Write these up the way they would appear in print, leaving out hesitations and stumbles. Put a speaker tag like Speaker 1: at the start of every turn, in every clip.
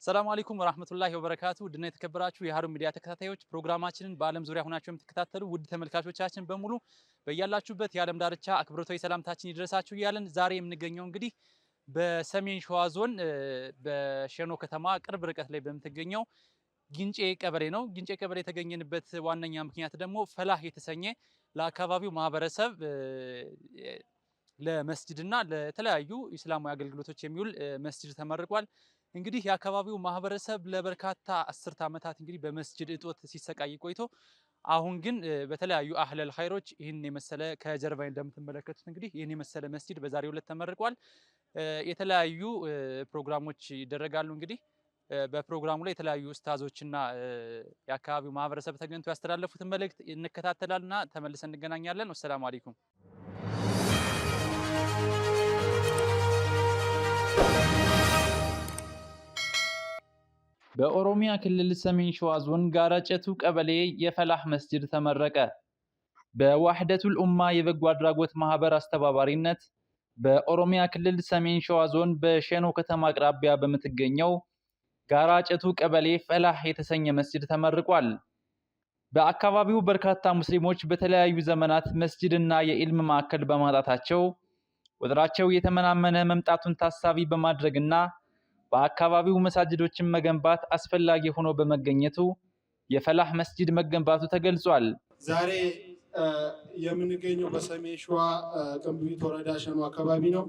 Speaker 1: ሰላም አለይኩም ወራህመቱላሂ ወበረካቱ ድና የተከበራችሁ የሃሩን ሚዲያ ተከታታዮች ፕሮግራማችንን በአለም ዙሪያ ሆናችሁ የምትከታተሉ ውድ ተመልካቾቻችን በሙሉ በያላችሁበት የዓለም ዳርቻ አክብሮታዊ ሰላምታችን ይድረሳችሁ እያለን ዛሬ የምንገኘው እንግዲህ በሰሜን ሸዋ ዞን በሸኖ ከተማ ቅርብ ርቀት ላይ በምትገኘው ጊንጬ ቀበሌ ነው። ጊንጬ ቀበሌ የተገኘንበት ዋነኛ ምክንያት ደግሞ ፈላህ የተሰኘ ለአካባቢው ማህበረሰብ ለመስጂድና ለተለያዩ እስላማዊ አገልግሎቶች የሚውል መስጂድ ተመርቋል። እንግዲህ የአካባቢው ማህበረሰብ ለበርካታ አስርተ ዓመታት እንግዲህ በመስጂድ እጦት ሲሰቃይ ቆይቶ አሁን ግን በተለያዩ አህለል ኸይሮች ይህን የመሰለ ከጀርባ እንደምትመለከቱት እንግዲህ ይህን የመሰለ መስጂድ በዛሬው ዕለት ተመርቋል። የተለያዩ ፕሮግራሞች ይደረጋሉ። እንግዲህ በፕሮግራሙ ላይ የተለያዩ ኡስታዞችና የአካባቢው ማህበረሰብ ተገኝቶ ያስተላለፉትን መልእክት እንከታተላልና ተመልሰን እንገናኛለን። ወሰላሙ አለይኩም። በኦሮሚያ ክልል ሰሜን ሸዋ ዞን ጋራ ጨቱ ቀበሌ የፈላህ መስጂድ ተመረቀ። በዋህደቱል ኡማ የበጎ አድራጎት ማህበር አስተባባሪነት በኦሮሚያ ክልል ሰሜን ሸዋ ዞን በሸኖ ከተማ አቅራቢያ በምትገኘው ጋራ ጨቱ ቀበሌ ፈላህ የተሰኘ መስጂድ ተመርቋል። በአካባቢው በርካታ ሙስሊሞች በተለያዩ ዘመናት መስጂድና የኢልም ማዕከል በማጣታቸው ቁጥራቸው የተመናመነ መምጣቱን ታሳቢ በማድረግና በአካባቢው መሳጅዶችን መገንባት አስፈላጊ ሆኖ በመገኘቱ የፈላህ መስጂድ መገንባቱ ተገልጿል።
Speaker 2: ዛሬ የምንገኘው በሰሜን ሸዋ ቅንብሪት ወረዳ ሸኖ አካባቢ ነው።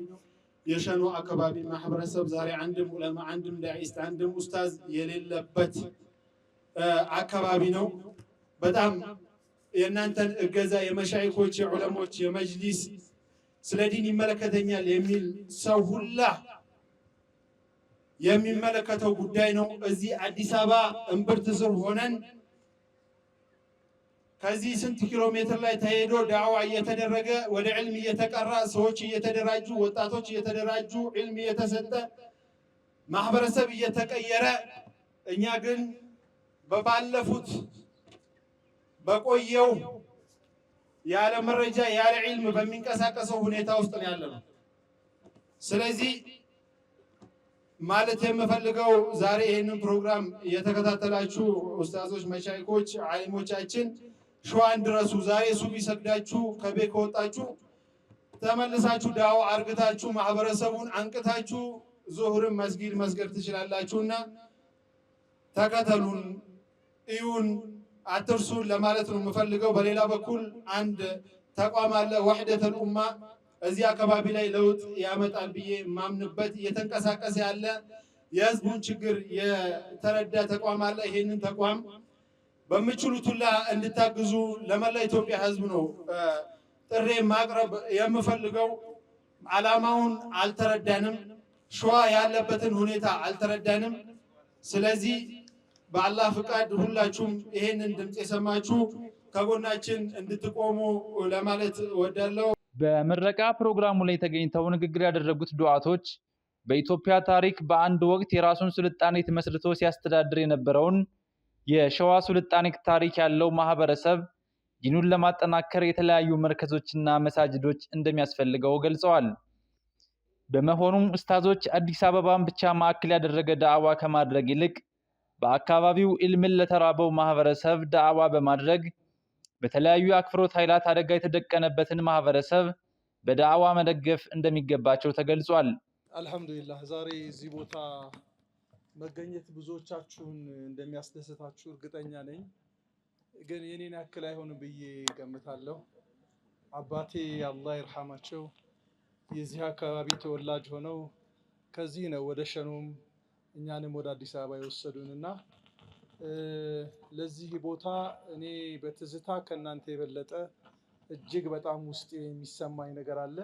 Speaker 2: የሸኖ አካባቢ ማህበረሰብ ዛሬ አንድም ዑለማ፣ አንድም ዳዒስት፣ አንድም ኡስታዝ የሌለበት አካባቢ ነው። በጣም የእናንተን እገዛ የመሻይኮች፣ የዑለሞች፣ የመጅሊስ ስለ ዲን ይመለከተኛል የሚል ሰው ሁላ የሚመለከተው ጉዳይ ነው። እዚህ አዲስ አበባ እምብርት ስር ሆነን ከዚህ ስንት ኪሎ ሜትር ላይ ተሄዶ ዳዕዋ እየተደረገ ወደ ዕልም እየተቀራ ሰዎች እየተደራጁ ወጣቶች እየተደራጁ ዕልም እየተሰጠ ማህበረሰብ እየተቀየረ እኛ ግን በባለፉት በቆየው ያለ መረጃ ያለ ዕልም በሚንቀሳቀሰው ሁኔታ ውስጥ ነው ያለነው። ስለዚህ ማለት የምፈልገው ዛሬ ይህንን ፕሮግራም የተከታተላችሁ ኡስታዞች፣ መሻይኮች፣ ዓሊሞቻችን ሸዋን ድረሱ። ዛሬ ሱቢ ሰግዳችሁ ከቤት ከወጣችሁ ተመልሳችሁ ዳዋ አርግታችሁ ማህበረሰቡን አንቅታችሁ ዙሁርን መስጊድ መስገድ ትችላላችሁና ተከተሉን፣ እዩን፣ አትርሱን ለማለት ነው የምፈልገው። በሌላ በኩል አንድ ተቋም አለ ወህደቱል ኡማ እዚህ አካባቢ ላይ ለውጥ ያመጣል ብዬ ማምንበት እየተንቀሳቀሰ ያለ የህዝቡን ችግር የተረዳ ተቋም አለ። ይሄንን ተቋም በምችሉት ሁላ እንድታግዙ ለመላ ኢትዮጵያ ህዝብ ነው ጥሪ ማቅረብ የምፈልገው። ዓላማውን አልተረዳንም፣ ሸዋ ያለበትን ሁኔታ አልተረዳንም። ስለዚህ በአላህ ፍቃድ ሁላችሁም ይሄንን ድምፅ የሰማችሁ ከጎናችን እንድትቆሙ ለማለት እወዳለሁ።
Speaker 1: በምረቃ ፕሮግራሙ ላይ ተገኝተው ንግግር ያደረጉት ዱዓቶች በኢትዮጵያ ታሪክ በአንድ ወቅት የራሱን ስልጣኔ ተመስርቶ ሲያስተዳድር የነበረውን የሸዋ ስልጣኔ ታሪክ ያለው ማህበረሰብ ዲኑን ለማጠናከር የተለያዩ መርከዞችና መሳጅዶች እንደሚያስፈልገው ገልጸዋል። በመሆኑም ኡስታዞች አዲስ አበባን ብቻ ማዕከል ያደረገ ዳዕዋ ከማድረግ ይልቅ በአካባቢው ኢልምን ለተራበው ማህበረሰብ ዳዕዋ በማድረግ በተለያዩ አክፍሮት ኃይላት አደጋ የተደቀነበትን ማህበረሰብ በዳዕዋ መደገፍ እንደሚገባቸው ተገልጿል።
Speaker 3: አልሐምዱሊላህ ዛሬ እዚህ ቦታ መገኘት ብዙዎቻችሁን እንደሚያስደስታችሁ እርግጠኛ ነኝ። ግን የኔን ያክል አይሆንም ብዬ ገምታለሁ። አባቴ አላህ ይርሐማቸው የዚህ አካባቢ ተወላጅ ሆነው ከዚህ ነው ወደ ሸኖም እኛንም ወደ አዲስ አበባ የወሰዱንና ለዚህ ቦታ እኔ በትዝታ ከእናንተ የበለጠ እጅግ በጣም ውስጥ የሚሰማኝ ነገር አለ።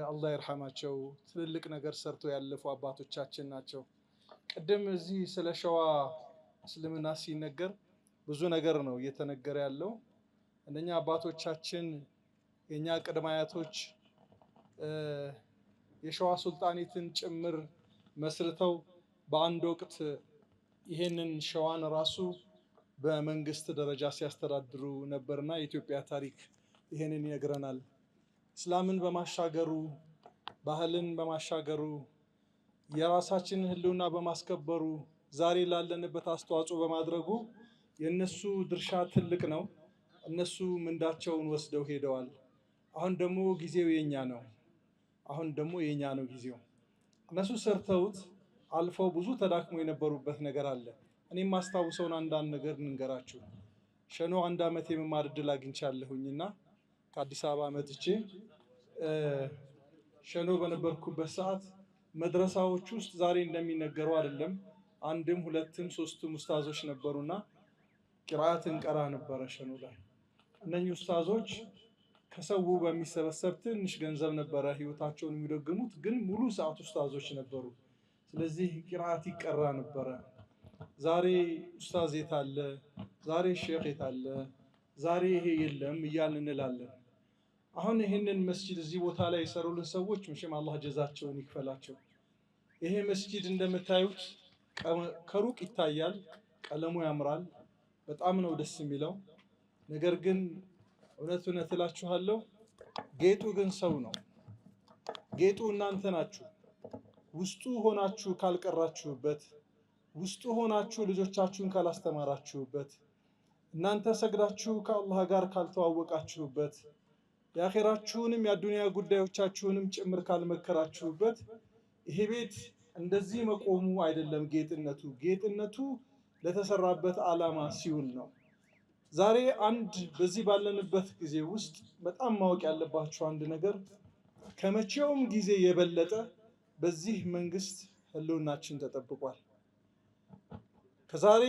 Speaker 3: አላህ ይርሐማቸው ትልልቅ ነገር ሰርቶ ያለፉ አባቶቻችን ናቸው። ቅድም እዚህ ስለ ሸዋ እስልምና ሲነገር ብዙ ነገር ነው እየተነገረ ያለው። እነኛ አባቶቻችን የኛ ቅድመ አያቶች የሸዋ ሱልጣኔትን ጭምር መስርተው በአንድ ወቅት ይሄንን ሸዋን ራሱ በመንግስት ደረጃ ሲያስተዳድሩ ነበርና የኢትዮጵያ ታሪክ ይሄንን ይነግረናል። እስላምን በማሻገሩ ባህልን በማሻገሩ የራሳችንን ህልውና በማስከበሩ ዛሬ ላለንበት አስተዋጽኦ በማድረጉ የነሱ ድርሻ ትልቅ ነው። እነሱ ምንዳቸውን ወስደው ሄደዋል። አሁን ደግሞ ጊዜው የኛ ነው። ጊዜው። እነሱ ሰርተውት አልፈው ብዙ ተዳክሞ የነበሩበት ነገር አለ። እኔም ማስታውሰውን አንዳንድ ነገር እንንገራችሁ። ሸኖ 1 ዓመት የመማር እድል አግኝቻለሁኝና ከአዲስ አበባ መጥቼ ሸኖ በነበርኩበት ሰዓት መድረሳዎች ውስጥ ዛሬ እንደሚነገረው አይደለም። 1ም 2ም 3ም ኡስታዞች ነበሩና ቂራአት እንቀራ ነበረ ሸኖ ላይ። እነኚህ ኡስታዞች ከሰው በሚሰበሰብ ትንሽ ገንዘብ ነበረ ህይወታቸውን የሚደግሙት፣ ግን ሙሉ ሰዓት ኡስታዞች ነበሩ። ስለዚህ ቂራአት ይቀራ ነበረ። ዛሬ ኡስታዝ የት አለ? ዛሬ ሼክ የት አለ? ዛሬ ይሄ የለም እያልን እንላለን። አሁን ይህንን መስጂድ እዚህ ቦታ ላይ የሰሩልን ሰዎች መቼም አላህ ጀዛቸውን ይክፈላቸው። ይሄ መስጂድ እንደምታዩት ከሩቅ ይታያል፣ ቀለሙ ያምራል፣ በጣም ነው ደስ የሚለው። ነገር ግን እውነት እላችኋለሁ ጌጡ ግን ሰው ነው። ጌጡ እናንተ ናችሁ። ውስጡ ሆናችሁ ካልቀራችሁበት፣ ውስጡ ሆናችሁ ልጆቻችሁን ካላስተማራችሁበት፣ እናንተ ሰግዳችሁ ከአላህ ጋር ካልተዋወቃችሁበት፣ የአኼራችሁንም የአዱንያ ጉዳዮቻችሁንም ጭምር ካልመከራችሁበት ይሄ ቤት እንደዚህ መቆሙ አይደለም ጌጥነቱ። ጌጥነቱ ለተሰራበት ዓላማ ሲውል ነው። ዛሬ በዚህ ባለንበት ጊዜ ውስጥ በጣም ማወቅ ያለባችሁ አንድ ነገር፣ ከመቼውም ጊዜ የበለጠ በዚህ መንግስት ህልውናችን ተጠብቋል። ከዛሬ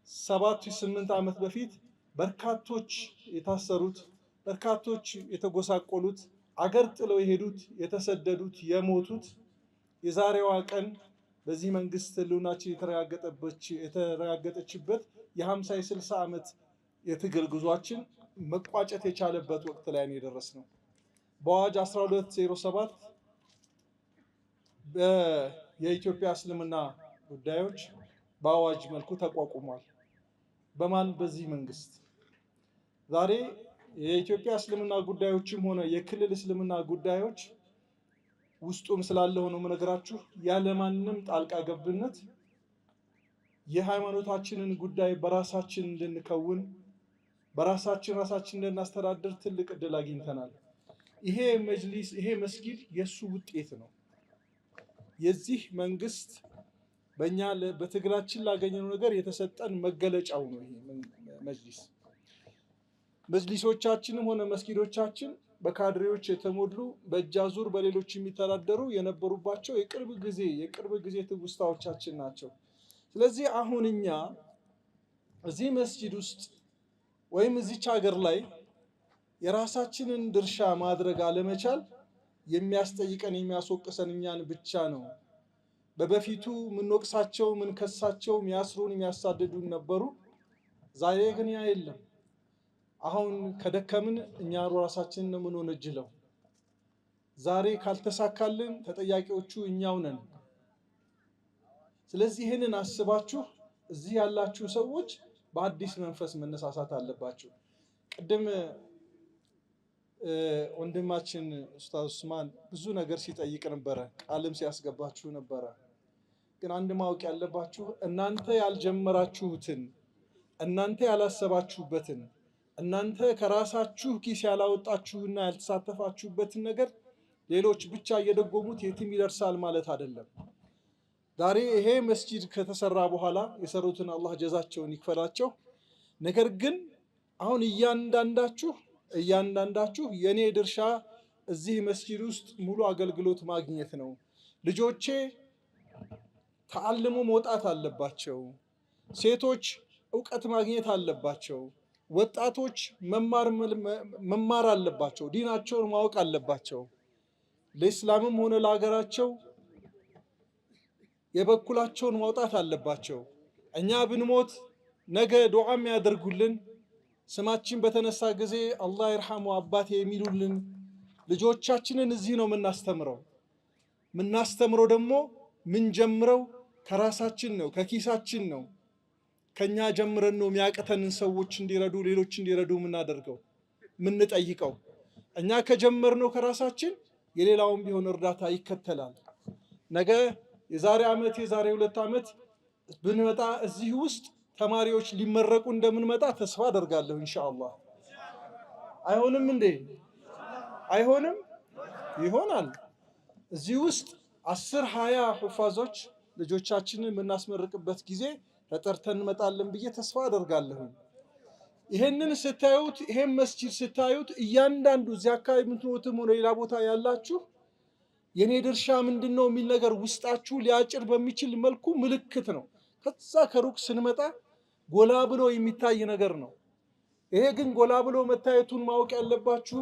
Speaker 3: 7-8 ዓመት በፊት በርካቶች የታሰሩት፣ በርካቶች የተጎሳቆሉት፣ አገር ጥለው የሄዱት፣ የተሰደዱት፣ የሞቱት የዛሬዋ ቀን በዚህ መንግስት ህልውናችን የተረጋገጠችበት የ50 የ60 ዓመት የትግል ጉዟችን መቋጨት የቻለበት ወቅት ላይ ነው የደረስነው። በአዋጅ 1207 የኢትዮጵያ እስልምና ጉዳዮች በአዋጅ መልኩ ተቋቁሟል። በማን? በዚህ መንግስት። ዛሬ የኢትዮጵያ እስልምና ጉዳዮችም ሆነ የክልል እስልምና ጉዳዮች ውስጡም ስላለው ነው የምነግራችሁ፣ ያለማንም ጣልቃ ገብነት የሃይማኖታችንን ጉዳይ በራሳችን እንድንከውን፣ በራሳችን እንድናስተዳድር ትልቅ እድል አግኝተናል። ይሄ መጅሊስ፣ ይሄ መስጊድ የሱ ውጤት ነው። የዚህ መንግስት በእኛ በትግላችን ላገኘነው ነገር የተሰጠን መገለጫው ነው። ይሄ መጅሊስ መጅሊሶቻችንም ሆነ መስጊዶቻችን በካድሬዎች የተሞሉ በእጅ አዙር በሌሎች የሚተዳደሩ የነበሩባቸው የቅርብ ጊዜ ትውስታዎቻችን ናቸው። ስለዚህ አሁን እኛ እዚህ መስጂድ ውስጥ ወይም እዚች ሀገር ላይ የራሳችንን ድርሻ ማድረግ አለመቻል የሚያስጠይቀን የሚያስወቅሰን እኛን ብቻ ነው። በበፊቱ ምንወቅሳቸው ምንከሳቸው የሚያስሩን የሚያሳድዱን ነበሩ። ዛሬ ግን ያ የለም። አሁን ከደከምን እኛ ራሳችንን ነው የምንወነጅለው። ዛሬ ካልተሳካልን ተጠያቂዎቹ እኛው ነን። ስለዚህ ይህንን አስባችሁ እዚህ ያላችሁ ሰዎች በአዲስ መንፈስ መነሳሳት አለባችሁ። ቅድም ወንድማችን ኡስታዝ ኡስማን ብዙ ነገር ሲጠይቅ ነበረ፣ ቃልም ሲያስገባችሁ ነበረ። ግን አንድ ማወቅ ያለባችሁ እናንተ ያልጀመራችሁትን፣ እናንተ ያላሰባችሁበትን፣ እናንተ ከራሳችሁ ኪስ ያላወጣችሁና ያልተሳተፋችሁበትን ነገር ሌሎች ብቻ እየደጎሙት የትም ይደርሳል ማለት አይደለም። ዛሬ ይሄ መስጂድ ከተሰራ በኋላ የሰሩትን አላህ ጀዛቸውን ይክፈላቸው። ነገር ግን አሁን እያንዳንዳችሁ የኔ ድርሻ እዚህ መስጂድ ውስጥ ሙሉ አገልግሎት ማግኘት ነው። ልጆቼ ተዓልሞ መውጣት አለባቸው። ሴቶች ዕውቀት ማግኘት አለባቸው። ወጣቶች መማር አለባቸው። ዲናቸውን ማወቅ አለባቸው። ለእስላምም ሆነ ለሀገራቸው የበኩላቸውን ማውጣት አለባቸው። እኛ ብንሞት ነገ ዱዓ የሚያደርጉልን፣ ስማችን በተነሳ ጊዜ አላህ ይርሐሙ አባቴ የሚሉልን ልጆቻችንን እዚህ ነው የምናስተምረው። ደግሞ ምንጀምረው ከራሳችን ነው፣ ከኪሳችን ነው። ከኛ ጀምረን ነው የሚያቅተንን ሰዎች እንዲረዱ፣ ሌሎች እንዲረዱ የምንጠይቀው። እኛ ከጀመርነው ከራሳችን የሌላውን ቢሆን እርዳታ ይከተላል። ነገ የዛሬ ዓመት የዛሬ 2 ዓመት ብንመጣ እዚህ ውስጥ ተማሪዎች ሊመረቁ እንደምንመጣ ተስፋ አደርጋለሁ ኢንሻአላህ። አይሆንም እንዴ? አይሆንም? ይሆናል። እዚህ ውስጥ 10-20 ሁፋዞች ልጆቻችንን የምናስመርቅበት ጊዜ ተጠርተን እንመጣለን ብዬ ተስፋ አደርጋለሁ። ይሄንን ስታዩት፣ ይሄን መስጂድ ስታዩት እያንዳንዱ እዚህ አካባቢ የምትኖሩትም ሆነ ሌላ ቦታ ያላችሁ የኔ ድርሻ ምንድነው የሚል ነገር ውስጣችሁ ሊያጭር በሚችል መልኩ ምልክት ነው። ከዛ ከሩቅ ስንመጣ ጎላ ብሎ የሚታይ ነገር ነው። ይሄ ግን ጎላ ብሎ መታየቱን ማወቅ ያለባችሁ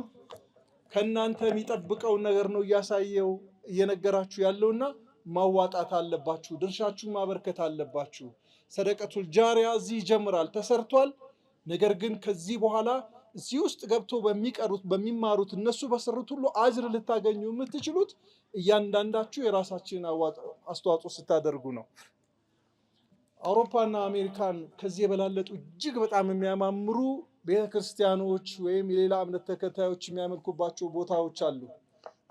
Speaker 3: ከናንተ የሚጠብቀውን ነገር ነው እያሳየው እየነገራችሁ ያለውና ማዋጣት አለባችሁ። ድርሻችሁን ማበርከት አለባችሁ። ሰደቀቱል ጃሪያ እዚህ ይጀምራል፣ ተሰርቷል። ነገር ግን ከዚህ በኋላ እዚህ ውስጥ ገብቶ በሚማሩት እነሱ በሰሩት ሁሉ አጅር ልታገኙ የምትችሉት እያንዳንዳችሁ የራሳችንን አስተዋጽኦ ስታደርጉ ነው። አውሮፓና አሜሪካን ከዚህ የበላለጡ እጅግ በጣም የሚያማምሩ ቤተክርስቲያኖች ወይም የሌላ እምነት ተከታዮች የሚያመልኩባቸው ቦታዎች አሉ።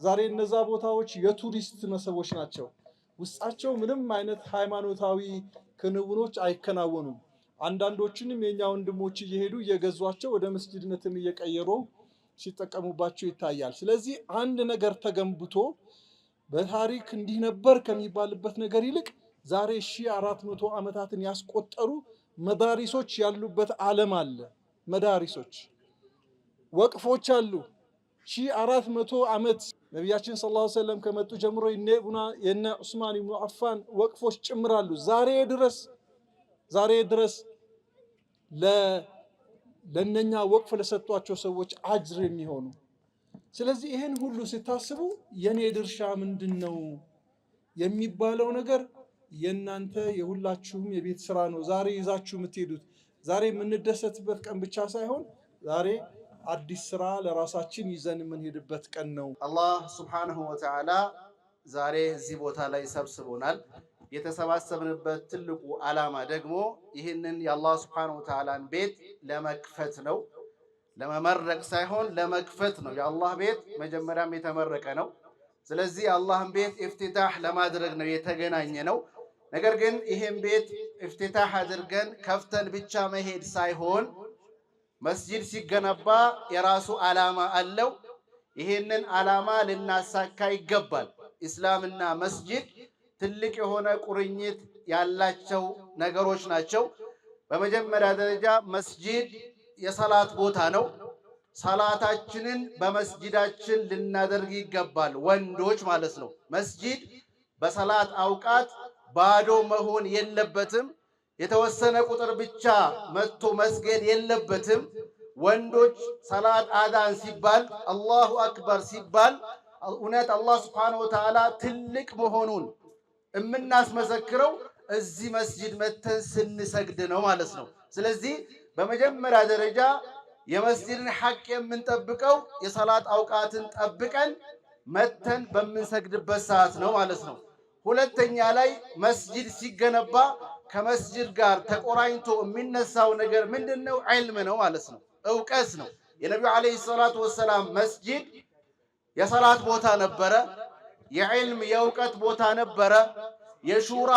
Speaker 3: ዛሬ እነዛ ቦታዎች የቱሪስት መስህቦች ናቸው። ውስጣቸው ምንም አይነት ሃይማኖታዊ ክንውኖች አይከናወኑም። አንዳንዶቹንም የኛ ወንድሞች እየሄዱ እየገዟቸው ወደ መስጂድነትም እየቀየሩ ሲጠቀሙባቸው ይታያል። ስለዚህ አንድ ነገር ተገንብቶ በታሪክ እንዲህ ነበር ከሚባልበት ነገር ይልቅ ዛሬ 1400 ዓመታትን ያስቆጠሩ መዳሪሶች ያሉበት ዓለም አለ። መዳሪሶች ወቅፎች አሉ። 1400 ዓመት ነቢያችን ሰለላሁ ዐለይሂ ወሰለም ከመጡ ጀምሮ የነ ዑስማን ኢብኑ አፋን ወቅፎች ጭምራሉ። ዛሬ ድረስ ለነኛ ወቅፍ ለሰጧቸው ሰዎች አጅር የሚሆኑ። ስለዚህ ይህን ሁሉ ስታስቡ የኔ ድርሻ ምንድነው የሚባለው ነገር የናንተ የሁላችሁም የቤት ስራ ነው። ዛሬ ይዛችሁ የምትሄዱት ዛሬ የምንደሰትበት ቀን ብቻ ሳይሆን ዛሬ አዲስ ስራ ለራሳችን ይዘን የምንሄድበት ቀን ነው።
Speaker 4: አላህ ሱብሓነሁ ወተዓላ ዛሬ እዚህ ቦታ ላይ ሰብስቦናል። የተሰባሰብንበት ትልቁ ዓላማ ደግሞ ይህንን የአላህ ሱብሓነሁ ወተዓላን ቤት ለመክፈት ነው። ለመመረቅ ሳይሆን ለመክፈት ነው። የአላህ ቤት መጀመሪያም የተመረቀ ነው። ስለዚህ የአላህን ቤት ኢፍቲታህ ለማድረግ ነው የተገናኘ ነው። ነገር ግን ይህን ቤት ኢፍቲታህ አድርገን ከፍተን ብቻ መሄድ ሳይሆን መስጂድ ሲገነባ የራሱ ዓላማ አለው። ይህንን ዓላማ ልናሳካ ይገባል። ኢስላምና መስጂድ ትልቅ የሆነ ቁርኝት ያላቸው ነገሮች ናቸው። በመጀመሪያ ደረጃ መስጂድ የሰላት ቦታ ነው። ሰላታችንን በመስጂዳችን ልናደርግ ይገባል፣ ወንዶች ማለት ነው። መስጂድ በሰላት አውቃት ባዶ መሆን የለበትም። የተወሰነ ቁጥር ብቻ መጥቶ መስገድ የለበትም። ወንዶች ሰላት አዳን ሲባል አላሁ አክበር ሲባል እውነት አላህ ሱብሓነሁ ወተዓላ ትልቅ መሆኑን የምናስመሰክረው እዚህ መስጂድ መተን ስንሰግድ ነው ማለት ነው። ስለዚህ በመጀመሪያ ደረጃ የመስጂድን ሐቅ የምንጠብቀው የሰላት አውቃትን ጠብቀን መተን በምንሰግድበት ሰዓት ነው ማለት ነው። ሁለተኛ ላይ መስጂድ ሲገነባ ከመስጂድ ጋር ተቆራኝቶ የሚነሳው ነገር ምንድነው? ዒልም ነው ማለት ነው፣ እውቀት ነው። የነቢዩ ዓለይሂ ሰላቱ ወሰላም መስጂድ የሰላት ቦታ ነበረ፣ የዕልም የእውቀት ቦታ ነበረ፣ የሹራ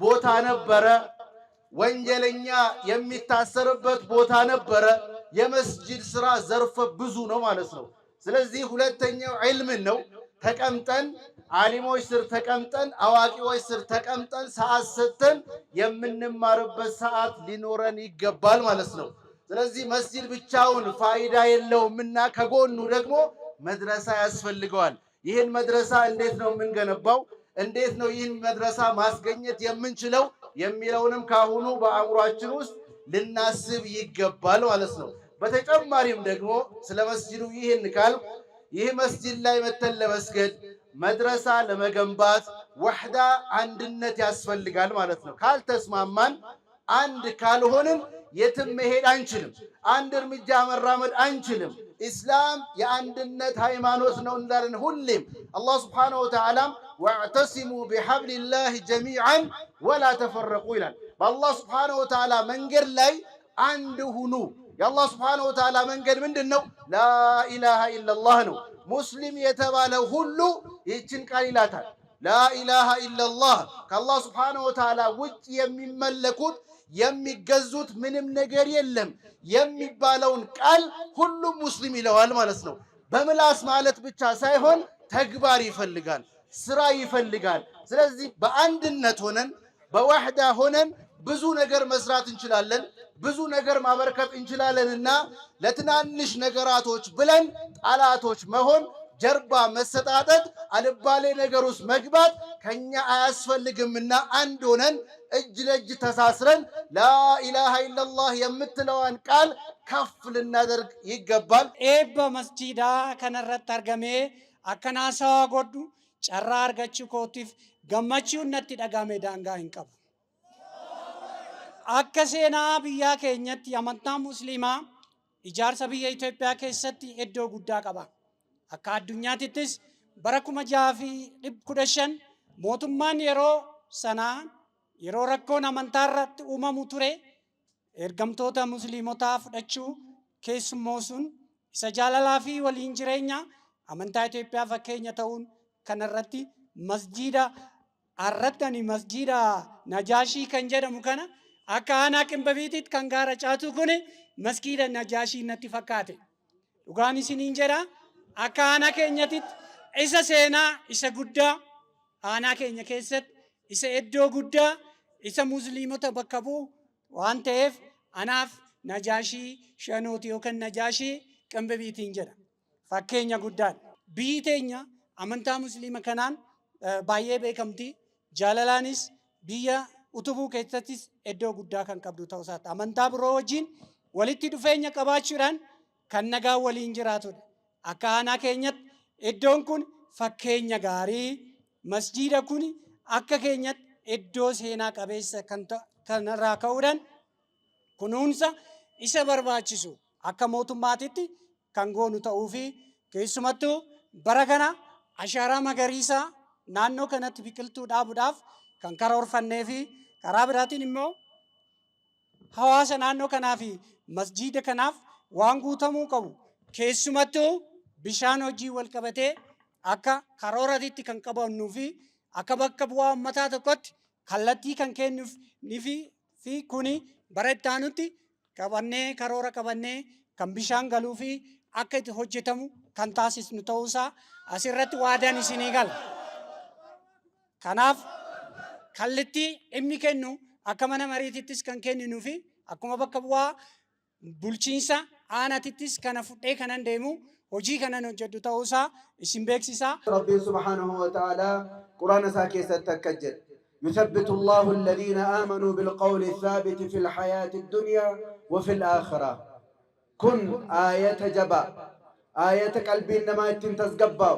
Speaker 4: ቦታ ነበረ፣ ወንጀለኛ የሚታሰርበት ቦታ ነበረ። የመስጂድ ስራ ዘርፈ ብዙ ነው ማለት ነው። ስለዚህ ሁለተኛው ዒልምን ነው። ተቀምጠን ዓሊሞች ስር ተቀምጠን አዋቂዎች ስር ተቀምጠን ሰዓት ሰጥተን የምንማርበት ሰዓት ሊኖረን ይገባል ማለት ነው። ስለዚህ መስጂድ ብቻውን ፋይዳ የለውምና ከጎኑ ደግሞ መድረሳ ያስፈልገዋል። ይህን መድረሳ እንዴት ነው የምንገነባው? እንዴት ነው ይህን መድረሳ ማስገኘት የምንችለው የሚለውንም ካሁኑ በአእምሯችን ውስጥ ልናስብ ይገባል ማለት ነው። በተጨማሪም ደግሞ ስለ መስጂዱ ይህን ካልኩ ይህ መስጂድ ላይ መተን ለመስገድ መድረሳ ለመገንባት ወሕዳ አንድነት ያስፈልጋል ማለት ነው። ካልተስማማን አንድ ካልሆንን የትም መሄድ አንችልም። አንድ እርምጃ መራመድ አንችልም። ኢስላም የአንድነት ሃይማኖት ነው እንዳለን ሁሌም አላህ ሱብሓነሁ ወተዓላ ወዕተሲሙ ቢሐብሊላሂ ጀሚዓን ወላ ተፈረቁ ይላል። በአላህ ሱብሓነሁ ወተዓላ መንገድ ላይ አንድ ሁኑ። የአላህ ሱብሓነሁ ወተዓላ መንገድ ምንድን ነው? ላኢላሃ ኢለላህ ነው። ሙስሊም የተባለ ሁሉ ይህችን ቃል ይላታል። ላኢላሃ ኢለላህ ከአላህ ስብሓነሁ ወተዓላ ውጭ የሚመለኩት የሚገዙት ምንም ነገር የለም የሚባለውን ቃል ሁሉም ሙስሊም ይለዋል ማለት ነው። በምላስ ማለት ብቻ ሳይሆን ተግባር ይፈልጋል፣ ስራ ይፈልጋል። ስለዚህ በአንድነት ሆነን በዋህዳ ሆነን ብዙ ነገር መስራት እንችላለን፣ ብዙ ነገር ማበርከት እንችላለንና ለትናንሽ ነገራቶች ብለን ጠላቶች መሆን፣ ጀርባ መሰጣጠት፣ አልባሌ ነገር ውስጥ መግባት ከኛ አያስፈልግምና አንድ ሆነን እጅ ለእጅ ተሳስረን ላኢላሃ ኢለላህ የምትለዋን ቃል ከፍ ልናደርግ ይገባል።
Speaker 5: ኤበ መስጂዳ ከነረት አርገሜ አከናሳዋ ጎዱ ጨራ አርገች ኮቲፍ ገመቺውን ነቲ ደጋሜ ዳንጋ እንቀቡ akka seenaa biyyaa keenyatti amantaan musliimaa ijaarsa biyya Itoophiyaa keessatti iddoo guddaa qaba. Akka addunyaattis bara 2015 mootummaan yeroo sanaa yeroo rakkoon amantaa irratti uumamu ture ergamtoota musliimotaa fudhachuu keessummeessuun isa jaalalaa fi waliin jireenya amantaa Itoophiyaa fakkeenya ta'uun kanarratti masjiida arrattani masjiida Najaashii kan jedhamu kana akka aanaa qimbabiititti kan gaara caatu kun masjiida Najaashii natti fakkaate. Dhugaan isiniin jedha akka aanaa keenyatitti isa seenaa isa guddaa aanaa keenya keessatti isa iddoo guddaa isa musliimota bakka bu'u waan ta'eef anaaf Najaashii shanooti yookaan Najaashii qimbabiitiin jedha. Fakkeenya guddaadha. Biyyi teenya amantaa musliima kanaan baay'ee beekamti. Jaalalaanis biyya utubuu keessattis iddoo guddaa kan qabdu ta'uu isaati. Amantaa biroo wajjin walitti dhufeenya qabaachuudhaan kan nagaa waliin jiraatudha. Akka aanaa keenyatti iddoon kun fakkeenya gaarii, masjiida kun akka keenyatti iddoo seenaa qabeessa kanarraa ka'uudhaan kunuunsa isa barbaachisu akka mootummaatitti kan goonu ta'uu fi keessumattuu bara kana ashaaraa magariisaa naannoo kanatti biqiltuu dhaabuudhaaf kan karoorfannee fi karaa biraatiin immoo hawaasa naannoo kanaa fi masjiida kanaaf waan guutamuu qabu keessumattuu bishaan hojii wal qabatee akka karooraatti kan qabannuu fi akka bakka bu'aa uummataa tokkotti kallattii kan kennuuf fi kuni bara itti aanutti qabannee karoora qabannee kan bishaan galuu fi akka itti hojjetamu kan taasisnu ta'uusaa asirratti waadaan isinii gala. Kanaaf kallattii inni kennu akka mana mariitittis kan kenninuu fi akkuma bakka bu'aa bulchiinsa aanaatittis kana fudhee kanan deemu hojii kanan hojjedhu ta'uusaa isin beeksisaa.
Speaker 4: Rabbiin subhaanahu wa ta'aalaa quraana isaa keessatti akka jedhe يثبت الله الذين آمنوا بالقول الثابت في الحياة الدنيا وفي الآخرة. كن آية جبا آية قلبي إنما تنتزقبا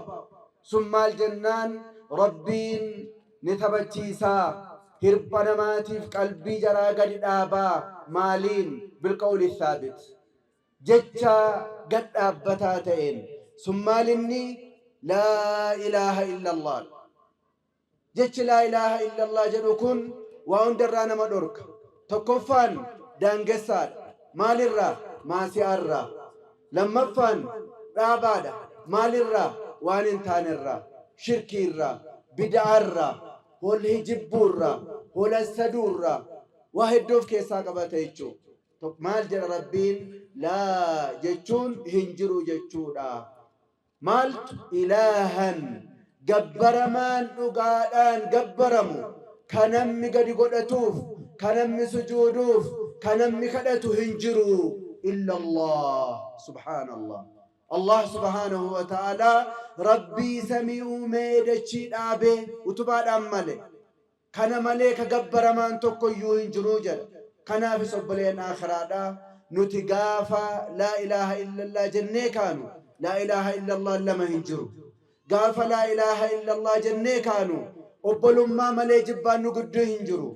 Speaker 4: ثم الجنان ربين نتبتيسا هربنا ماتيف قلبي جرى قد آبا مالين بالقول الثابت جتشا قد آبتاتين ثم لني لا إله إلا الله جتش لا إله إلا الله جنوكن وأندرانا مدرك تكفان دانجسات مال الرا ماسي الرا لما فان رابادا مال الرا وانتان الرا شركي الرا بدع الرا هو الهجب الرا هو السدور الرا واحد دوف كيسا قباتيچو مال جل ربين لا جتشون هنجرو جتشودا مالت إلها جبرمان نقادان جبرمو كنم قد قدتوف كنم سجودوف كنم كدتو هنجرو إلا الله سبحان الله الله سبحانه وتعالى ربي سميع ميدشي دابه وتباد أمالي كان ملك جبرمان تقيو هنجرو جل كان في سبلين آخرادا نتقافا لا إله إلا الله جنة كانوا لا إله إلا الله لما هنجرو قاف لا إله إلا الله جنة كانوا وبلوم ما ملي جبان نقد هنجرو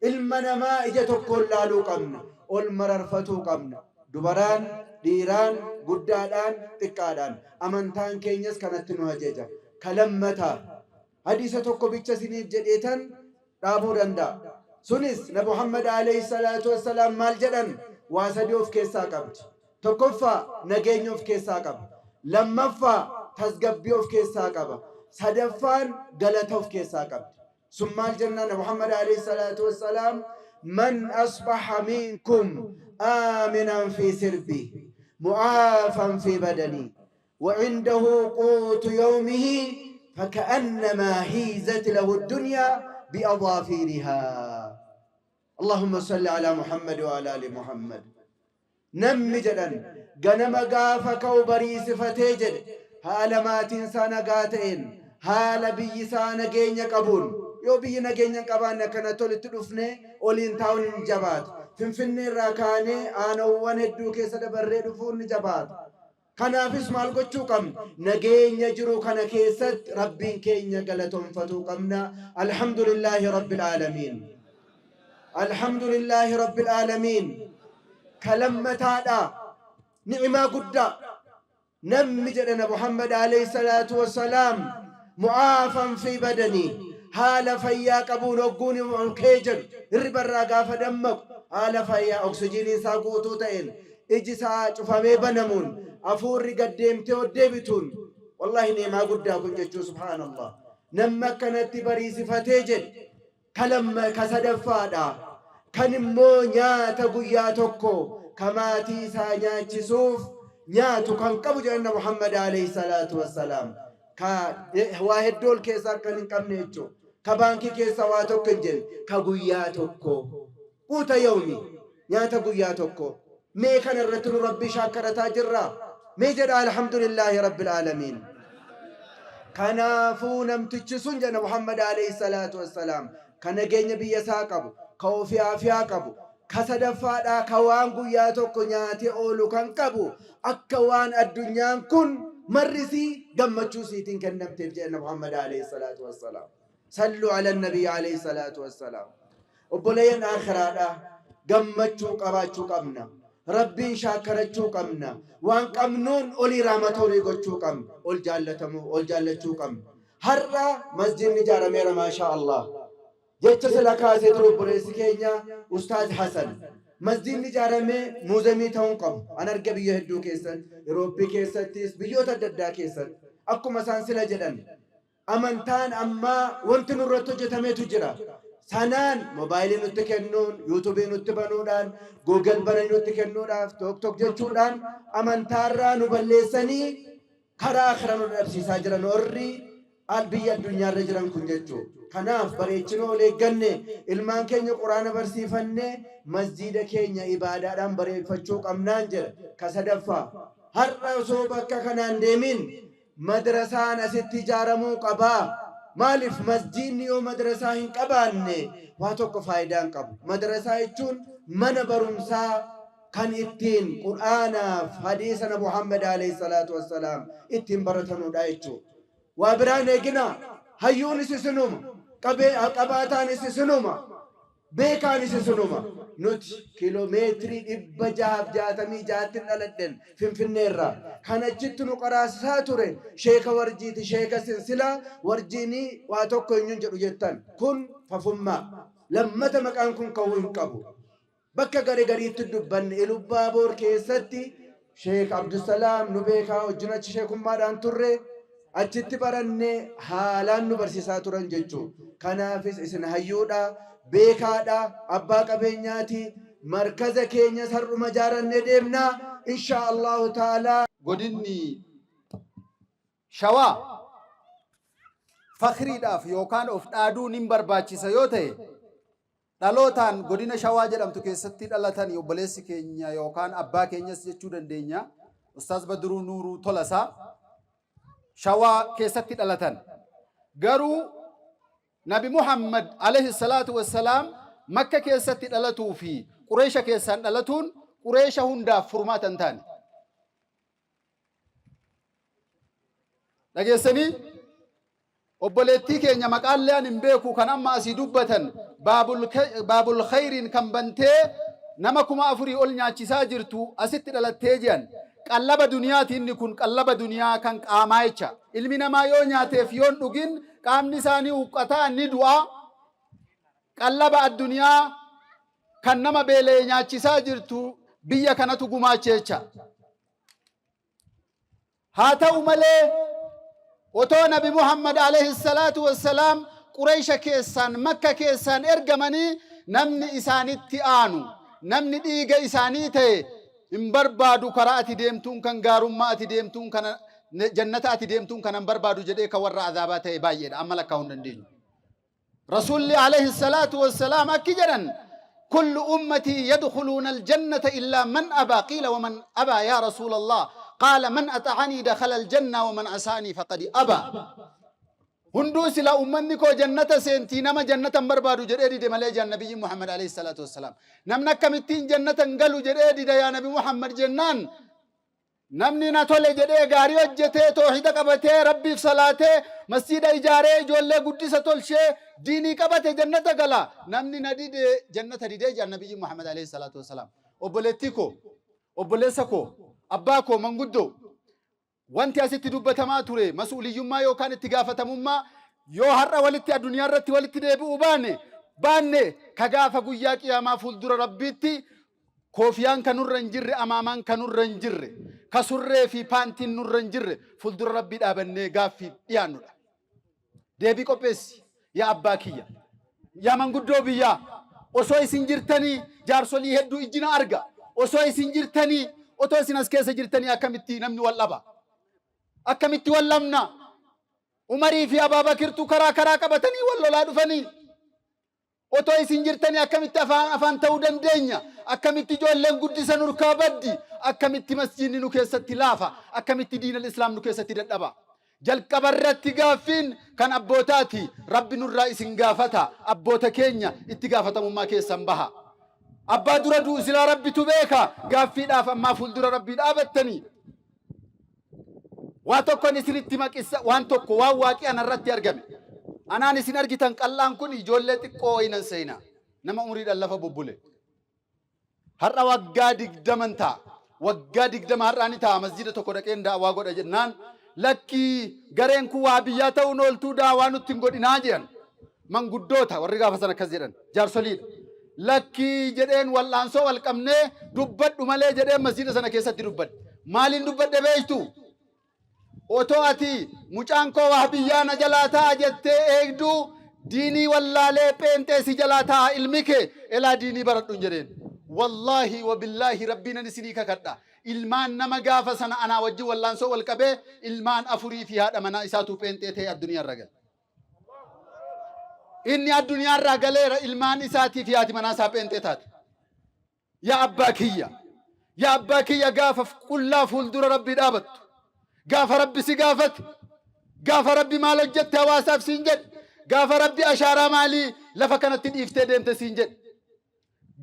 Speaker 4: المنا ما إجتو كل لالو قمنا والمررفتو قمنا دبران ديران قدادان تكادان أمانتان كينيس كانت نهججا كلمتا حديثة كوبيتش سنيف جديتان رابو رندا سنس نبي عليه الصلاة والسلام مال جدن واسديوف كيسا قبت تكفى نجينيوف كيسا قبت لما فا تزقبيوف كيسا قبت
Speaker 6: سدفان قلتوف كيسا قبل ثم الجنة محمد عليه الصلاة والسلام من أصبح منكم آمنا في سربه معافا في بدني وعنده قوت يومه فكأنما هيزت له الدنيا بأظافيرها اللهم صل على محمد وعلى آل محمد نم جدن غنم غافك وبريس فتجد هالمات إنسان قاتئن هال بيسان جينيا قبول يو بينا جينيا قبان كنا تولي تلوفني أولين تاون جبات فنفني راكاني آنا وانهدو كيسا دبرد فون جبات كنافس مال قچوكم نجينيا جرو كنا كيست ربين كينيا قلتهم فتوكمنا الحمد لله رب العالمين الحمد لله رب العالمين كلمة هذا نعمة قدّا نم جدنا محمد عليه الصلاة والسلام معافا في بدني هال فيا قبول وقوني والكيجر الربرا قاف دمك هال فيا أكسجين ساقوتو تين إجسا شفامي بنمون أفور قديم توديبتون والله نعمة قدّا كنجو سبحان الله نمك كانت بريس فتيجد كلمة كسدفادا كنمو نياتا قياتوكو كماتي سانياتي سوف نياتو كان قبو جانا محمد عليه الصلاة والسلام واحد دول كيسا كان نقمنيجو كبانكي كيسا واتو كنجل كقياتوكو قوتا يومي نياتا قياتوكو مي كان الرتل ربي شاكرتا جرا مي جدا الحمد لله رب العالمين كنافو نمتجسون جانا محمد عليه الصلاة والسلام كان جيني بيساقبو كوفي عافيا قبو كسدفادا كوان قياتوكو نياتي أولو كان قبو أكوان الدنيا كن مرسي قمتشو سيتين كنمتف جانا محمد عليه الصلاة والسلام صلوا على النبي عليه الصلاة والسلام وبلين آخرادا قمتشو قباتشو قمنا ربين شاكرتشو قمنا وان قمنون أولي رامتولي قوتشو قم أول جالتشو قم هرّا مسجد نجارة ميرا ما شاء الله جيتش سلاكاسي تروب بريسي كينيا أستاذ حسن مسجد نجارة مي موزمي تاون قم أنا أرقب يهدو كيسن يروبي كيسن تيس بيوتا ددا كيسن أكو مسان سلا جدن أمانتان أما وانتن الرتو جتمي تجرا سنان موبايلي نتكنون يوتيوبي نتبنودان جوجل بني نتكنودان توك توك جتشودان أمانتارا نبلسني كرا آخرا نرسي ساجرا نوري البيا الدنيا رجران كنجتشو كناف بريتشنو لغنّي ilmaan keenya quraana barsiifanne masjiida keenya ibaadaadhaan bareeffachuu qabnaan jedha kasadaffaa har'a osoo bakka kanaan deemin madrasaan asitti ijaaramuu qabaa maaliif masjiidni yoo madrasaa hin qabaanne waa tokko faayidaan qabu madrasaa jechuun mana barumsaa kan ittiin quraanaaf hadiisa na Muhammad alayhi salaatu wassalaam ittiin baratanudha jechuudha waa biraan eegina hayyuun isisinuma qabaataan isisinuma beekaan isisinuma nuti kiiloomeetirii 666 dhaladhen finfinneerraa kan achitti nu qaraasisaa ture sheeka warjiiti sheeka silsilaa warjiinii waa tokko hin jedhu jettan kun fafummaa lammata maqaan kun ka'uu hin qabu bakka gariitti dubbanne Ilubbaaboor keessatti sheek Abdusalaam nu beekaa wajjin achi sheekummaadhaan turre achitti baranne haalaan nu barsiisaa turan jechuudha. Kanaafis isin hayyuudha, beekaadha, abbaa qabeenyaati, markaza keenya sarruma ijaarannee deemnaa insha Allahu ta'ala.
Speaker 7: Godinni Shawaa fakhriidhaaf yookaan of dhaaduun hin barbaachisa yoo ta'e dhalootaan godina Shawaa jedhamtu keessatti dhalatan obboleessi keenya yookaan abbaa keenyas jechuu dandeenya Ustaaz Badruu Nuuruu Tolasaa Shawaa keessatti dhalatan garuu Nabi Muhammad alayhi salatu wassalaam Makka keessatti dhalatuu fi Qureesha keessaan dhalatuun Qureesha hundaaf furmaata hin taane. Dhageessanii obboleettii keenya maqaalleen hin beeku kan amma asii dubbatan baabul khayriin kan bantee nama 4,000 ol nyaachisaa jirtu asitti dhalattee jiran. Qallaba duniyaati inni kun qallaba duniyaa kan qaamaa jecha. Ilmi namaa yoo nyaateef yoon dhugin qaamni isaanii huqqataa ni du'a. Qallaba addunyaa kan nama beelee nyaachisaa jirtu biyya kanatu gumaache jecha. Haa ta'u malee وتو نبي محمد عليه الصلاة والسلام قريش كيسان مكة كيسان إرجمني نمني إساني تيانو نمني ديجا إساني تي إمبربادو كراتي ديمتون كان غارم ما أتي ديمتون كان جنة أتي ديمتون كان إمبربادو جدي كورا عذابات بايد أملا كون الدين رسول الله عليه الصلاة والسلام أكيدن كل أمتي يدخلون الجنة إلا من أبى قيل ومن أبى يا رسول الله قال من أطعني دخل الجنة ومن عصاني فقد أبى هندوس لا أمني كو جنة سنتي نما جنة بربادو جريدي دي ملاجا النبي محمد عليه الصلاة والسلام نمنا كمتين جنة انقلو جريدي دي يا نبي محمد جنان نمني نتولي جريدي غاريو جتي توحيد قبتي ربي في صلاته مسجد إجاري جولي قدسة تولشي ديني قبتي جنة قلا نمني ندي دي جنة دي جا النبي محمد عليه الصلاة والسلام وبلتيكو وبلسكو أباكو منقدو وانت أسيتي دوبتما توري مسؤولي يما يو كانت تغافة مما يو هرّا ولتي الدنيا رتي ولتي ديبو باني كغافة قياك يا ما فولدر ربيتي كوفيان كنور رنجر أمامان كنور رنجر كسر في بانتين نور رنجر فولدر ربي دابني غافي يانو ديبي كوبيسي يا أباكيا يا منقدو بيا وسوي سنجرتني جارسولي هدو إجنا أرغا وسوي سنجرتني وتوسي نسكيس جرتني أكمتي نمني واللبا أكمتي واللمنا عمري في أبا بكر كرا كبتني والله لا دفني وتوي سنجرتني أكمتي أفان تودن دنيا أكمتي جولن قدس نركا بدي أكمتي مسجد نكيسة تلافة أكمتي دين الإسلام نكيسة تدبا جل كبرت تغافين كان أبوتاتي رب نور رئيس غافتا أبوتا كينيا اتغافتا مما كيسا بها أبا درا دوس إلى ربي تبيكا غافي دافا ما فولدر ربي دابتني واتوكو نسرت مكيسا وانتوكو واواكي أنا رتي أرقمي أنا نسين أرقيتان قلان كوني جولتي قوينا سينا نما أمريد الله فببولي هرّا وقادك دمنتا وقادك دم هرّاني تا مسجد توكو دكين دا واغود أجنان لكي غرين كوابياتا ونولتو دا وانو تنغود ناجيان من قدوتا ورقا فسنا كزيران جار سوليد لكي جدين والانسو والقمنه دبت دمالي جدين مسجد سنة كيسة دبت مالين دبت دبيجتو اوتواتي مچانكو وحبيانا جلاتا جتة ايقدو ديني والله پینتے سی جلاتا علمك الى ديني برد جدين والله وبالله ربنا نسنيك كدا ilmaan nama gaafa sana ana wajji wallaanso wal qabee ilmaan afurii fi haadha manaa isaatu peenxee ta'e addunyaa ragal inni addunyaa ragaleera ilmaan isaati fi haati manaa isaa peenxee taate yaa abbaa kiyya gaafa qullaa fuuldura rabbii dhaabattu gaafa rabbi si gaafate gaafa rabbi maal hojjette hawaasaaf siin jedhe gaafa rabbi ashaaraa maalii lafa kanatti dhiiftee deemte siin jedhe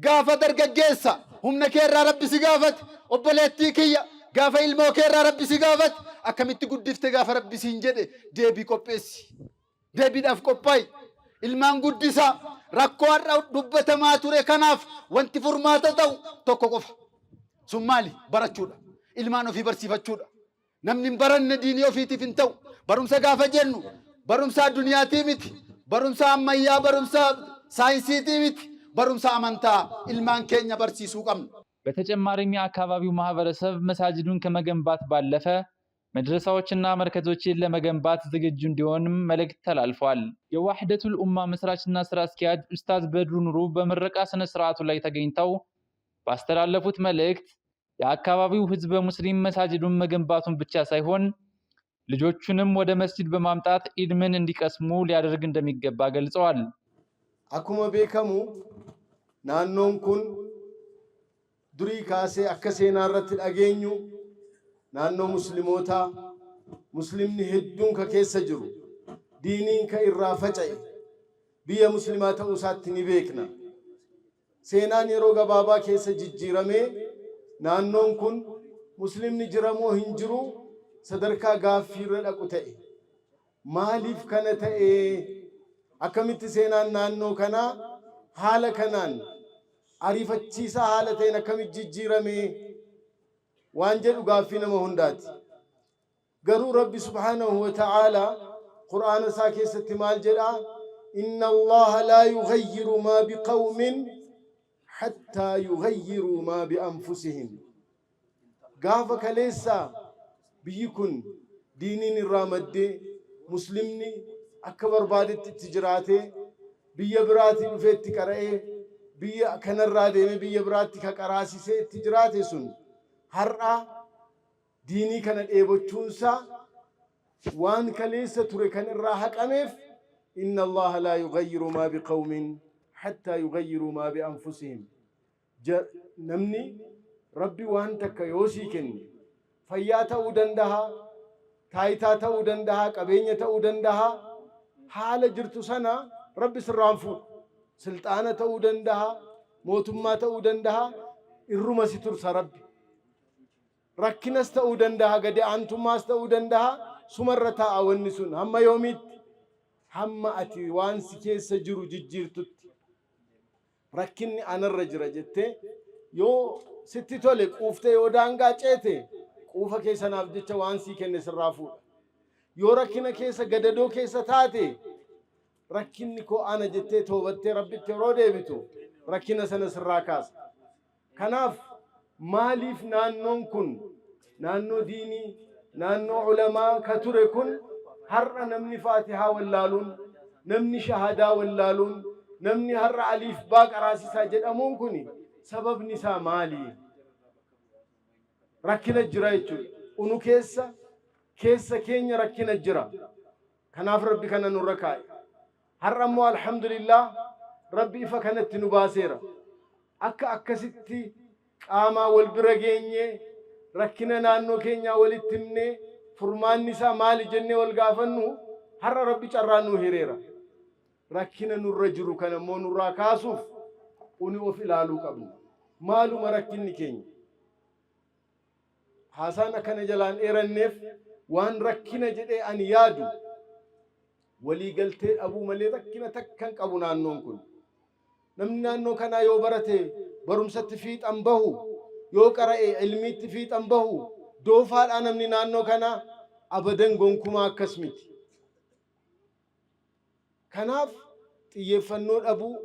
Speaker 7: gaafa dargaggeessa humna keerraa rabbi si gaafate obboleettii kiyya gaafa ilmoo keerraa rabbi si gaafate akkamitti guddifte gaafa rabbi siin jedhe deebii qopheessi deebiidhaaf qophaa'i ilmaan guddisa rakkoo har'a dubbatamaa ture kanaaf wanti furmaata ta'u tokko qofa sun maali barachuudha ilmaan ofii barsiifachuudha namni hin baranne diinii ofiitiif hin ta'u barumsa gaafa jennu barumsa adduniyaatii miti barumsa ammayyaa barumsa saayinsiitii miti barumsa amantaa ilmaan keenya barsiisuu qabna
Speaker 1: በተጨማሪም የአካባቢው ማህበረሰብ መሳጅዱን ከመገንባት ባለፈ መድረሳዎችና መርከዞችን ለመገንባት ዝግጁ እንዲሆንም መልእክት ተላልፏል። የዋህደቱል ኡማ መስራችና ስራ አስኪያጅ ኡስታዝ በድሩ ኑሩ በምረቃ ስነ ስርዓቱ ላይ ተገኝተው ባስተላለፉት መልእክት የአካባቢው ህዝበ ሙስሊም መሳጅዱን መገንባቱን ብቻ ሳይሆን ልጆቹንም ወደ መስጂድ በማምጣት ኢልምን እንዲቀስሙ ሊያደርግ እንደሚገባ ገልጸዋል።
Speaker 8: አኩመ ቤከሙ ናኖን ኩን ዱሪ ካሴ አከሴና ረት ዳገኙ ናኖ ሙስሊሞታ ሙስሊምኒ ሄዱን ከኬሰ ጅሩ ዲኒን ከኢራ ፈጨይ ቢየ ሙስሊማ ተኡሳት ኒቤክና ሴናን የሮ ገባባ ኬሰ ጅጅረሜ ናኖን ኩን ሙስሊምኒ ጅረሞ ሂንጅሩ ሰደርካ ጋፊር ደቁተይ ማሊፍ ከነተኤ አከሚት ሴናን ናኖ ከና ሐለ ከናን አሪፈቺሳ ሐለተን አከሚት ጅጅረሜ وانجل غافين مهندات قالوا ربي سبحانه وتعالى قرآن ساكي ستمال جدا إن الله لا يغير ما بقوم حتى يغيروا ما بأنفسهم قافك ليس بيكون دينين الرامد muslimni akka barbaadetti itti jiraatee biyya biraatii dhufee itti qara'ee biyya kanarraa deemee biyya biraatti ka qaraasisee itti jiraate sun har'a diinii kana dheebochuunsaa waan kaleessa ture kan irraa haqameef inna allaha laa yughayyiru maa biqawmin hattaa yughayyiru maa bianfusihim. namni rabbi waan takka yoo sii kenne fayyaa ta'uu danda'a, taayitaa ta'uu danda'a, qabeenya ta'uu danda'a, haala jirtu sana rabbi sirraan fuudha. Silxaana ta'uu danda'a, mootummaa ta'uu danda'a, irruma si tursa rabbi. Rakkinas ta'uu danda'a, gadi aantummaas ta'uu danda'a, sumarra taa'a wanni sun hamma yoomiitti hamma ati waan si keessa jiru jijjiirtutti. Rakkinni anarra jira jettee yoo sitti tole quuftee yoo daangaa ceete quufa keessanaaf jecha waan sii kenne sirraa fuudha. Yoo rakkina keessa gadadoo keessa taate rakkinni koo ana jettee toobattee rabbitti yeroo deebitu rakkina sana sirraa kaasa. Kanaaf maaliif naannoon kun naannoo diinii naannoo ulamaa ka ture kun har'a namni faatihaa wallaaluun namni shahadaa wallaaluun namni har'a aliif baa qaraasisaa jedhamuun kun sababni isaa maali? Rakkina jira jechuudha. Unu keessa keenya rakkina jira. Kanaaf rabbi kana nurra kaa'e. Har'a immoo alhamdulillah rabbi ifa kanatti nu baaseera. Akka akkasitti qaamaa wal bira geenyee rakkina naannoo keenyaa walitti himnee furmaanni isaa maali jennee wal gaafannu har'a rabbi carraa nu hireera. Rakkina nurra jiru kana immoo nurraa kaasuuf uni of ilaaluu qabna. Maaluma rakkinni keenya? Haasaan akkana jalaan dheeranneef waan rakkina jedhee ani yaadu walii galtee dhabuu malee rakkina takkan qabu naannoon kun. Namni naannoo kanaa yoo barate barumsatti fiixan bahu, yoo qara'e ilmiitti fiixan bahu, doofaadhaa namni naannoo kanaa abadan gonkumaa akkas miti. Kanaaf xiyyeeffannoo dhabuu,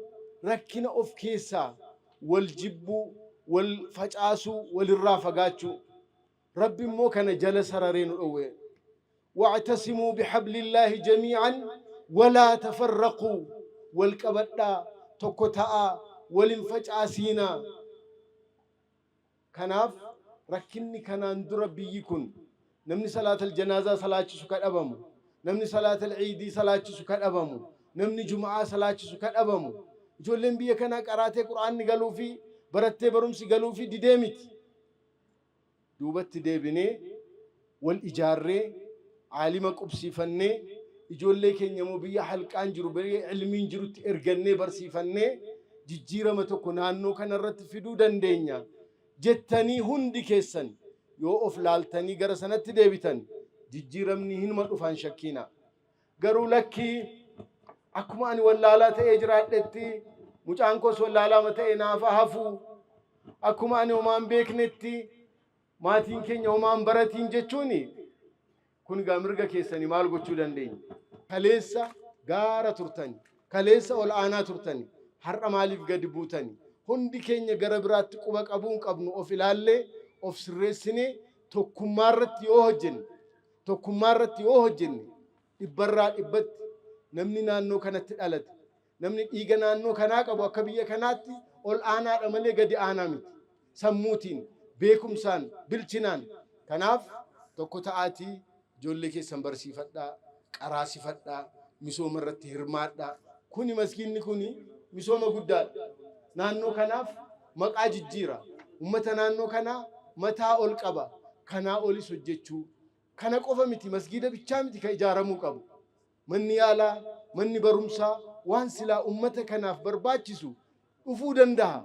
Speaker 8: rakkina of keessaa wal jibbuu, wal facaasuu, walirraa fagaachuu. Rabbi immoo kana jala sararee nu dhowwe. واعتصموا بحبل الله جميعا ولا تفرقوا والقبدا تكتا والانفجاسينا. كناف ركني كنان دربي يكون نمني صلاة الجنازة صلاة سكت أبامو، نمني صلاة العيد صلاة سكت أبامو، نمني جمعة صلاة سكت أبامو. جولين بيه كنا قرأت القرآن قالوا في برت برمسي قالوا في ديمت دوبت ديبني والإجارة عالم قبسي فنّي إجولة كن يمو بيا حلقان جرو بيا علمين جرو ترجعني برسي فنّي جيرة متكونانو كان رت فيدو دندينيا جتني هندي كيسن يو أفلالتني جرسنا تدبيتن جيرة مني هن ما تفان شكينا قالوا لكي أكماني ولا تأجرات لتي مجانكوس ولا متى نافهفو أكماني ومان بيكنتي ما تينكين يومان براتين جتوني kun gamirga keessanii maal gochuu dandeenya? Kaleessa gaara turtani, kaleessa ol aanaa turtani, har'a maaliif gadi buutani? Hundi keenya gara biraatti quba qabuun qabnu of ilaallee of sirreessinee tokkummaarratti yoo hojjenne dhibbarraa dhibbatti namni naannoo kanatti dhalate, namni dhiiga naannoo kanaa qabu akka biyya kanaatti ol aanaadha malee gadi aanaa miti. Sammuutiin, beekumsaan, bilchinaan. Kanaaf tokko ta'aatii ijoollee keessan barsiifadhaa, qaraasifadhaa, misooma irratti hirmaadhaa. Kuni maskiinni kuni misooma guddaadha. Naannoo kanaaf maqaa jijjiira. Uummata naannoo kanaa mataa ol qaba. Kanaa olis hojjechuu. Kana qofa miti masgiida bichaa miti kan ijaaramuu qabu. Manni yaalaa, manni barumsaa waan silaa uummata kanaaf barbaachisu dhufuu danda'a.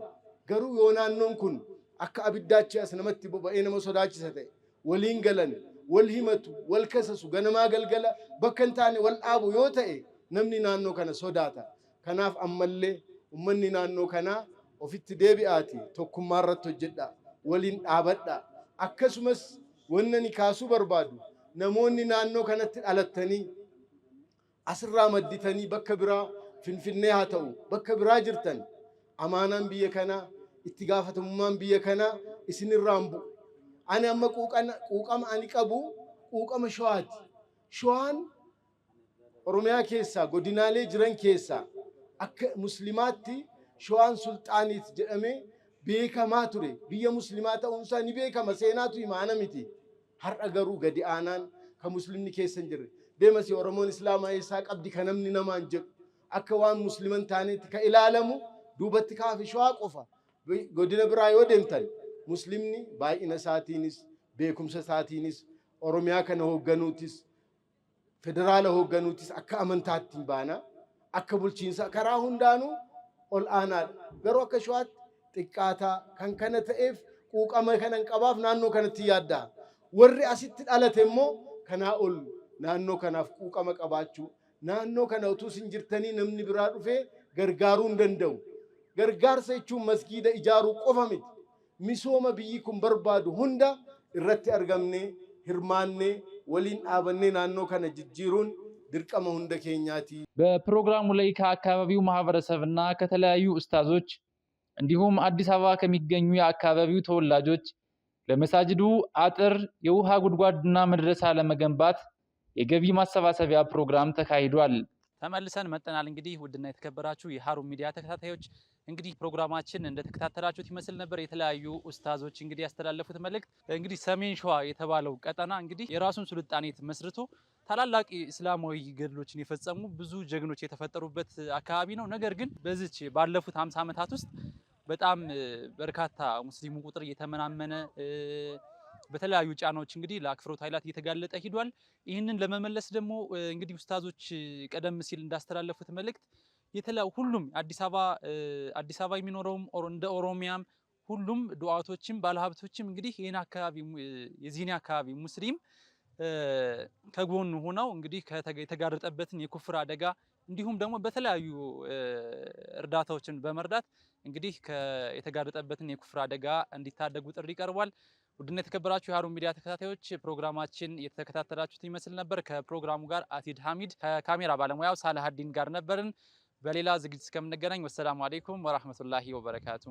Speaker 8: Garuu yoo naannoon kun akka abiddaachi as namatti boba'ee nama sodaachisa ta'e waliin galan والهمة والكسس جنما جلجلة بكنتاني والأبو يوتأ نمني نانو كنا صداتا كناف أملي ومني نانو كنا وفي التدبي آتي توكم مرة تجدا ولين أبدا أكسمس ونني كاسو بربادو نموني نانو كنا على التاني أسرع مدتني بكبرا في النهاية تو بكبرا جرتن أمانا بيكنا اتقافة ممان بيكنا اسن الرامبو أنا أما كوكام أنا كابو كوكام شواد شوان ኦሮሚያ ኬሳ ጎዲናሌ ጅረን ኬሳ አከ ሙስሊማቲ ሸዋን ሱልጣኒት ጀደሜ ቤከማ ቱሬ ብየ ሙስሊማ ተኡንሳ ኒ ቤከማ ሴናቱ ይማነሚቲ ሀርአ ገሩ ገዲ አናን ከሙስሊምኒ ኬሰን ጅረ ደመሲ ኦሮሞን እስላማ የሳ ቀብዲ ከነምኒ ነማን ጀ አከ ዋን ሙስሊመን ታኔት ከኢላለሙ ዱበት ካፊ ሸዋ ቆፋ ጎዲነ ብራ ይወደምታል ሙስሊምኒ ባይነ ሳቲኒስ ቤኩምሰ ሳቲኒስ ኦሮሚያ ከነ ሆገኑቲስ ፌደራል ሆገኑቲስ አከ አመንታቲን ባና አከ ቡልቺንሳ ከራ ሁንዳኑ ኦልአና ገሮ አከ ሸዋት ጥቃታ ከንከነ ተኤፍ ቁቀመ ከነን ቀባፍ ናኖ ከነቲ ያዳ ወሪ አሲት ዳለተሞ ከናኦል ናኖ ከናፍ ቁቀመ ቀባቹ ናኖ ከነውቱ ሲንጅርተኒ ነምኒ ብራ ዱፌ ገርጋሩ እንደንደው ገርጋርሰቹ መስጊደ ኢጃሩ ቆፈምት ሚሶመ ብይኩም በርባዱ ሁንዳ እረቲ አርገምኔ ህርማኔ ወሊን አበኔ ናኖ ከነ ጅጅሩን ድርቀመ ሁንደ ኬኛቲ።
Speaker 1: በፕሮግራሙ ላይ ከአካባቢው ማህበረሰብና ከተለያዩ ኡስታዞች እንዲሁም አዲስ አበባ ከሚገኙ የአካባቢው ተወላጆች ለመሳጅዱ አጥር፣ የውሃ ጉድጓድና መድረሳ ለመገንባት የገቢ ማሰባሰቢያ ፕሮግራም ተካሂዷል። ተመልሰን መጠናል። እንግዲህ ውድና የተከበራችሁ የሃሩን ሚዲያ ተከታታዮች እንግዲህ ፕሮግራማችን እንደተከታተላችሁት ይመስል ነበር። የተለያዩ ኡስታዞች እንግዲህ ያስተላለፉት መልእክት እንግዲህ ሰሜን ሸዋ የተባለው ቀጠና እንግዲህ የራሱን ስልጣኔ መስርቶ ታላላቅ እስላማዊ ገድሎችን የፈጸሙ ብዙ ጀግኖች የተፈጠሩበት አካባቢ ነው። ነገር ግን በዚች ባለፉት 50 ዓመታት ውስጥ በጣም በርካታ ሙስሊሙ ቁጥር እየተመናመነ በተለያዩ ጫናዎች እንግዲህ ለአክፍሮት ኃይላት እየተጋለጠ ሂዷል። ይህንን ለመመለስ ደግሞ እንግዲህ ኡስታዞች ቀደም ሲል እንዳስተላለፉት መልእክት ሁሉም አዲስ አበባ የሚኖረውም እንደ ኦሮሚያም ሁሉም ዱዓቶችም ባለሀብቶችም እንግዲህ የዚህን አካባቢ ሙስሊም ከጎኑ ሆነው እንግዲህ የተጋረጠበትን የኩፍር አደጋ እንዲሁም ደግሞ በተለያዩ እርዳታዎችን በመርዳት እንግዲህ የተጋረጠበትን የኩፍር አደጋ እንዲታደጉ ጥሪ ቀርቧል። ውድና የተከበራችሁ የሃሩን ሚዲያ ተከታታዮች ፕሮግራማችን የተከታተላችሁት ይመስል ነበር። ከፕሮግራሙ ጋር አሲድ ሐሚድ ከካሜራ ባለሙያው ሳላሀዲን ጋር ነበርን። በሌላ ዝግጅት እስከምንገናኝ ወሰላሙ አለይኩም ወራህመቱላሂ ወበረካቱ።